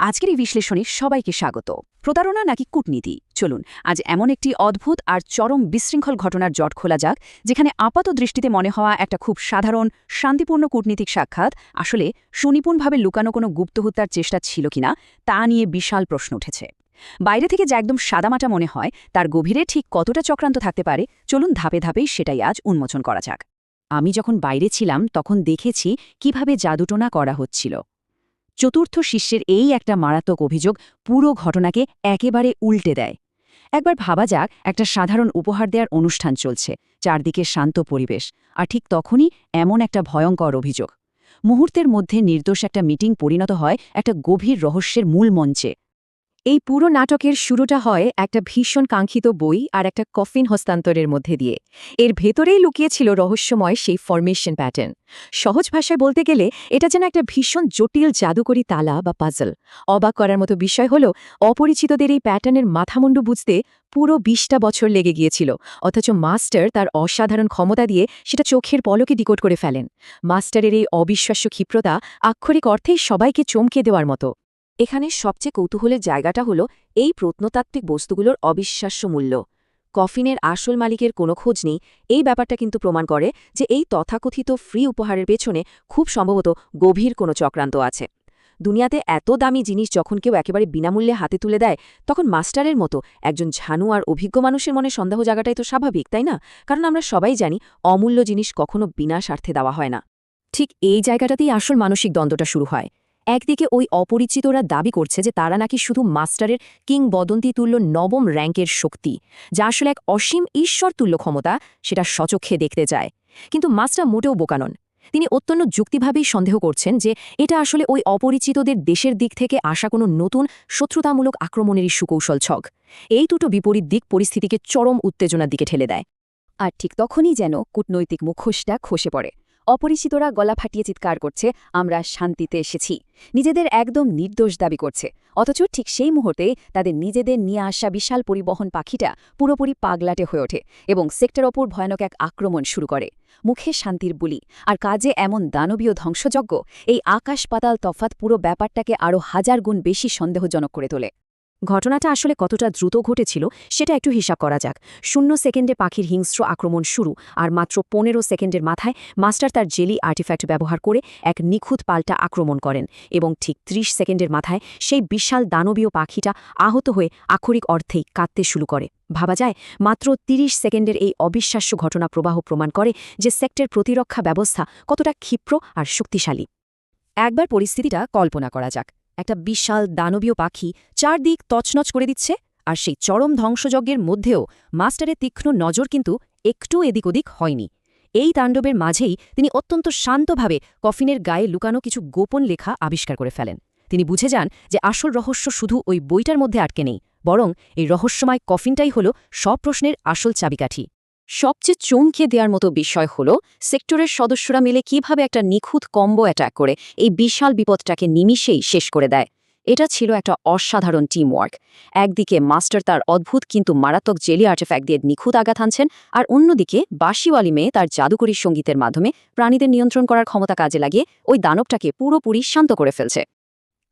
আজকের এই বিশ্লেষণে সবাইকে স্বাগত। প্রতারণা নাকি কূটনীতি? চলুন আজ এমন একটি অদ্ভুত আর চরম বিশৃঙ্খল ঘটনার জট খোলা যাক, যেখানে আপাত দৃষ্টিতে মনে হওয়া একটা খুব সাধারণ শান্তিপূর্ণ কূটনীতিক সাক্ষাৎ আসলে সুনিপুণভাবে লুকানো কোনো গুপ্ত হত্যার চেষ্টা ছিল কিনা তা নিয়ে বিশাল প্রশ্ন উঠেছে। বাইরে থেকে যা একদম সাদামাটা মনে হয়, তার গভীরে ঠিক কতটা চক্রান্ত থাকতে পারে, চলুন ধাপে ধাপেই সেটাই আজ উন্মোচন করা যাক। আমি যখন বাইরে ছিলাম তখন দেখেছি কিভাবে জাদুটোনা করা হচ্ছিল। চতুর্থ শিষ্যের এই একটা মারাত্মক অভিযোগ পুরো ঘটনাকে একেবারে উল্টে দেয়। একবার ভাবা যাক, একটা সাধারণ উপহার দেওয়ার অনুষ্ঠান চলছে, চারদিকে শান্ত পরিবেশ, আর ঠিক তখনই এমন একটা ভয়ঙ্কর অভিযোগ। মুহূর্তের মধ্যে নির্দোষ একটা মিটিং পরিণত হয় একটা গভীর রহস্যের মূল মঞ্চে। এই পুরো নাটকের শুরুটা হয় একটা ভীষণ কাঙ্ক্ষিত বই আর একটা কফিন হস্তান্তরের মধ্যে দিয়ে। এর ভেতরেই লুকিয়েছিল রহস্যময় সেই ফরমেশন প্যাটার্ন। সহজ ভাষায় বলতে গেলে এটা যেন একটা ভীষণ জটিল জাদুকরী তালা বা পাজল। অবাক করার মতো বিষয় হল, অপরিচিতদের এই প্যাটার্নের মাথামুন্ডু বুঝতে পুরো ২০টা বছর লেগে গিয়েছিল, অথচ মাস্টার তার অসাধারণ ক্ষমতা দিয়ে সেটা চোখের পলকে ডিকোড করে ফেলেন। মাস্টারের এই অবিশ্বাস্য ক্ষিপ্রতা আক্ষরিক অর্থেই সবাইকে চমকে দেওয়ার মতো। এখানে সবচেয়ে কৌতূহলের জায়গাটা হলো এই প্রত্নতাত্ত্বিক বস্তুগুলোর অবিশ্বাস্য মূল্য। কফিনের আসল মালিকের কোনো খোঁজ নেই। এই ব্যাপারটা কিন্তু প্রমাণ করে যে এই তথাকথিত ফ্রি উপহারের পেছনে খুব সম্ভবত গভীর কোনো চক্রান্ত আছে। দুনিয়াতে এত দামি জিনিস যখন কেউ একেবারে বিনামূল্যে হাতে তুলে দেয়, তখন মাস্টারের মতো একজন ঝানু আর অভিজ্ঞ মানুষের মনে সন্দেহ জায়গাটাই তো স্বাভাবিক, তাই না? কারণ আমরা সবাই জানি অমূল্য জিনিস কখনো বিনা স্বার্থে দেওয়া হয় না। ঠিক এই জায়গাটাতেই আসল মানসিক দ্বন্দ্বটা শুরু হয়। একদিকে ওই অপরিচিতরা দাবি করছে যে তারা নাকি শুধু মাস্টারের কিংবদন্তি তুল্য নবম র্যাঙ্কের শক্তি, যা আসলে এক অসীম ঈশ্বরতুল্য ক্ষমতা, সেটা স্বচক্ষে দেখতে চায়। কিন্তু মাস্টার মোটেও বোকা নন। তিনি অত্যন্ত যুক্তিভাবেই সন্দেহ করছেন যে এটা আসলে ওই অপরিচিতদের দেশের দিক থেকে আসা কোনো নতুন শত্রুতামূলক আক্রমণেরই সুকৌশল ছক। এই দুটো বিপরীত দিক পরিস্থিতিকে চরম উত্তেজনার দিকে ঠেলে দেয়। আর ঠিক তখনই যেন কূটনৈতিক মুখোশটা খসে পড়ে। অপরিচিতরা গলা ফাটিয়ে চিৎকার করছে, আমরা শান্তিতে এসেছি, নিজেদের একদম নির্দোষ দাবি করছে। অথচ ঠিক সেই মুহূর্তে তাদের নিজেদের নিয়ে আসা বিশাল পরিবহন পাখিটা পুরোপুরি পাগলাটে হয়ে ওঠে এবং সেক্টর অপর ভয়ানক এক আক্রমণ শুরু করে। মুখে শান্তির বুলি, আর কাজে এমন দানবীয় ধ্বংসযজ্ঞ। এই আকাশ পাতাল তফাৎ পুরো ব্যাপারটাকে আরও ১০০০ গুণ বেশি সন্দেহজনক করে তোলে। ঘটনাটা আসলে কতটা দ্রুত ঘটেছিল সেটা একটু হিসাব করা যাক। ০ সেকেন্ডে পাখির হিংস্র আক্রমণ শুরু, আর মাত্র ১৫ সেকেন্ডের মাথায় মাস্টার তার জেলি আর্টিফ্যাক্ট ব্যবহার করে এক নিখুঁত পাল্টা আক্রমণ করেন, এবং ঠিক ৩০ সেকেন্ডের মাথায় সেই বিশাল দানবীয় পাখিটা আহত হয়ে আক্ষরিক অর্থেই কাঁদতে শুরু করে। ভাবা যায়, মাত্র ৩০ সেকেন্ডের এই অবিশ্বাস্য ঘটনা প্রবাহ প্রমাণ করে যে সেক্টর প্রতিরক্ষা ব্যবস্থা কতটা ক্ষিপ্র আর শক্তিশালী। একবার পরিস্থিতিটা কল্পনা করা যাক। একটা বিশাল দানবীয় পাখি চারদিক তছনছ করে দিচ্ছে, আর সেই চরম ধ্বংসযজ্ঞের মধ্যেও মাস্টারের তীক্ষ্ণ নজর কিন্তু একটু এদিক ওদিক হয়নি। এই তাণ্ডবের মাঝেই তিনি অত্যন্ত শান্তভাবে কফিনের গায়ে লুকানো কিছু গোপন লেখা আবিষ্কার করে ফেলেন। তিনি বুঝে যান যে আসল রহস্য শুধু ওই বইটার মধ্যে আটকে নেই, বরং এই রহস্যময় কফিনটাই হল সব প্রশ্নের আসল চাবিকাঠি। সবচেয়ে চমকে দেওয়ার মতো বিষয় হল, সেক্টরের সদস্যরা মিলে কিভাবে একটা নিখুঁত কম্বো অ্যাটাক করে এই বিশাল বিপদটাকে নিমিষেই শেষ করে দেয়। এটা ছিল একটা অসাধারণ টিমওয়ার্ক। একদিকে মাস্টার তার অদ্ভুত কিন্তু মারাত্মক জেলি আর্টিফ্যাক্ট দিয়ে নিখুঁত আঘাত হানছেন, আর অন্যদিকে বাঁশিওয়ালি মেয়ে তার জাদুকরী সঙ্গীতের মাধ্যমে প্রাণীদের নিয়ন্ত্রণ করার ক্ষমতা কাজে লাগিয়ে ওই দানবটাকে পুরোপুরি শান্ত করে ফেলছে।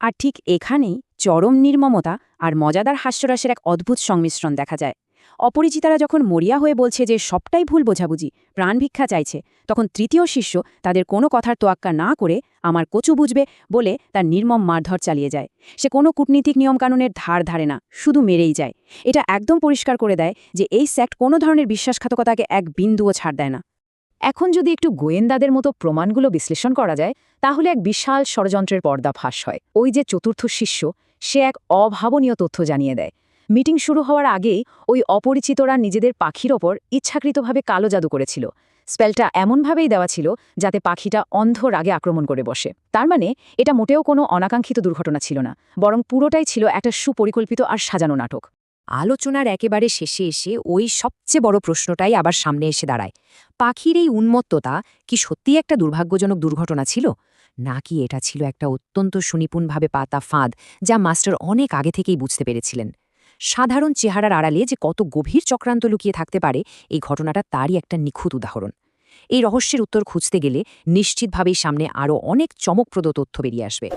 আর ঠিক এখানেই চরম নির্মমতা আর মজাদার হাস্যরসের এক অদ্ভুত সংমিশ্রণ দেখা যায়। অপরিচিতারা যখন মরিয়া হয়ে বলছে যে সবটাই ভুল বোঝাবুঝি, প্রাণ ভিক্ষা চাইছে, তখন তৃতীয় শিষ্য তাদের কোনো কথার তোয়াক্কা না করে আমার কচু বুঝবে বলে তার নির্মম মারধর চালিয়ে যায়। সে কোনো কূটনীতিক নিয়মকানুনের ধার ধারে না, শুধু মেরেই যায়। এটা একদম পরিষ্কার করে দেয় যে এই সেক্ট কোনো ধরনের বিশ্বাসঘাতকতাকে এক বিন্দুও ছাড় দেয় না। এখন যদি একটু গোয়েন্দাদের মতো প্রমাণগুলো বিশ্লেষণ করা যায়, তাহলে এক বিশাল ষড়যন্ত্রের পর্দা ফাঁস হয়। ওই যে চতুর্থ শিষ্য, সে এক অভাবনীয় তথ্য জানিয়ে দেয়। মিটিং শুরু হওয়ার আগেই ওই অপরিচিতরা নিজেদের পাখির ওপর ইচ্ছাকৃতভাবে কালো জাদু করেছিল। স্পেলটা এমনভাবেই দেওয়া ছিল যাতে পাখিটা অন্ধ রাগে আক্রমণ করে বসে। তার মানে এটা মোটেও কোনো অনাকাঙ্ক্ষিত দুর্ঘটনা ছিল না, বরং পুরোটাই ছিল একটা সুপরিকল্পিত আর সাজানো নাটক। আলোচনার একেবারে শেষে এসে ওই সবচেয়ে বড় প্রশ্নটাই আবার সামনে এসে দাঁড়ায়। পাখির এই উন্মত্ততা কি সত্যিই একটা দুর্ভাগ্যজনক দুর্ঘটনা ছিল, নাকি এটা ছিল একটা অত্যন্ত সুনিপুণভাবে পাতা ফাঁদ, যা মাস্টার অনেক আগে থেকেই বুঝতে পেরেছিলেন? সাধারণ চেহারার আড়ালে যে কত গভীর চক্রান্ত লুকিয়ে থাকতে পারে, এই ঘটনাটা তারই একটা নিখুঁত উদাহরণ। এই রহস্যের উত্তর খুঁজতে গেলে নিশ্চিতভাবেই সামনে আরও অনেক চমকপ্রদ তথ্য বেরিয়ে আসবে।